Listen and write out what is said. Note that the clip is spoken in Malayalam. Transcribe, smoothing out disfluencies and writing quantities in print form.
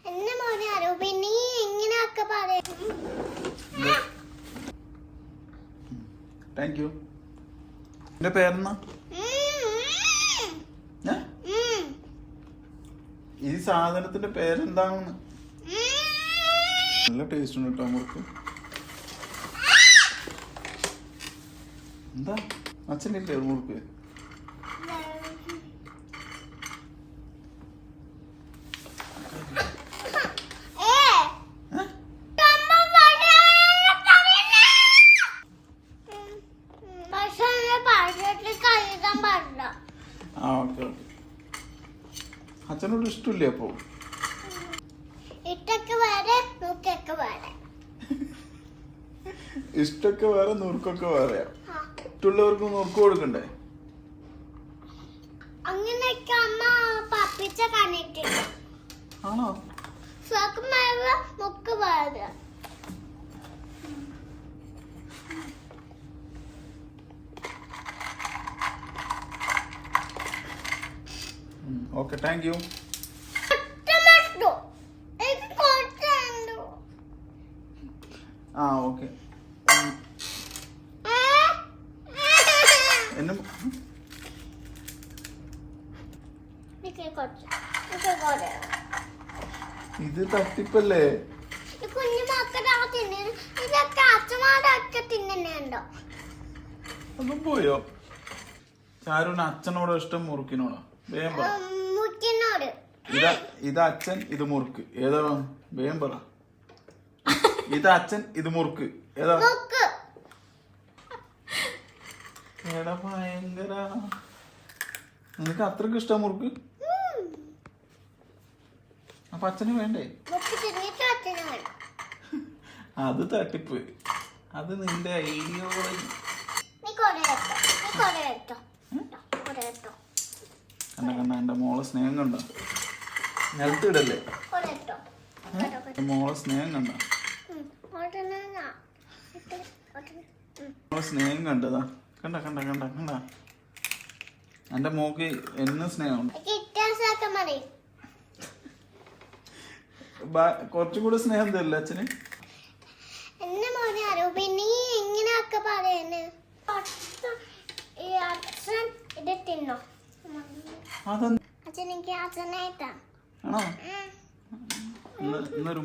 എന്നെ മോനെ അറിയൂ പിന്നെ ഇങ്ങനെയൊക്കെ പറയാ. Thank you. എന്റെ പേരെന്നാ? ഈ സാധനത്തിന്റെ പേരെന്താണെന്ന്? നല്ല ടേസ്റ്റ് ഉണ്ട് കേട്ടോ മുറുക്ക്. എന്താ അച്ഛനില്ലേ മുറുക്ക്? ആ ഓക്കെ ഓക്കെ. അച്ഛനോട് ഇഷ്ടമില്ലേ അപ്പോ? ഇഷ്ടൊക്കെ വേറെ നുറുക്കൊക്കെ വേറെയാ. മറ്റുള്ളവർക്ക് നുറുക്ക് കൊടുക്കണ്ടേ? അങ്ങനെയൊക്കെ അമ്മ പപ്പിച്ച കണ്ടിട്ടുണ്ട്. ആണോ? മുക്ക് വേറെ. Okay thank you. ആ ഓക്കെ. എന്നെ ഇത് തട്ടിപ്പല്ലേ? കുഞ്ഞു മക്കളെ തിന്നു. ഇതൊക്കെ അച്ഛന്മാരൊക്കെ തിന്നുന്നുണ്ടോ? ഒന്നും പോയോ? ചാരുവിന് അച്ഛനോടോ ഇഷ്ടം മുറുക്കിനോടോ? വേഗം പറ. ഇത് അച്ഛൻ, ഇത് മുറുക്ക്. ഏതാ? വേഗം പറ. ഇത് അച്ഛൻ, ഇത് മുറുക്ക്. ഏതാ? എടാ ഭയങ്കര. നിനക്ക് അത്രക്ക് ഇഷ്ടം മുറുക്ക്? അപ്പൊ അച്ഛന് വേണ്ടേ? അത് തട്ടിപ്പ്. അത് നിന്റെ ഐഡിയോളജി. കണ്ട എന്റെ മോളെ സ്നേഹം കണ്ട. നിലത്തിടല്ലേ? മോളെ സ്നേഹം കണ്ട. മോളെ സ്നേഹം കണ്ടതാ. കണ്ട കണ്ട കണ്ട കണ്ട. എന്റെ മോക്ക് എന്ന് സ്നേഹമുണ്ട്. കുറച്ചും കൂടെ സ്നേഹം തരില്ല അച്ഛന്? എന്നെ മോനെ അറിയൂ പിന്നെ ഇങ്ങനെയൊക്കെ പറയുന്നു. അച്ഛൻ ഇത് തിന്നോ? അച്ഛൻ എനിക്ക് അച്ഛനായിട്ടാ. ആണോ? ഇന്നൊരു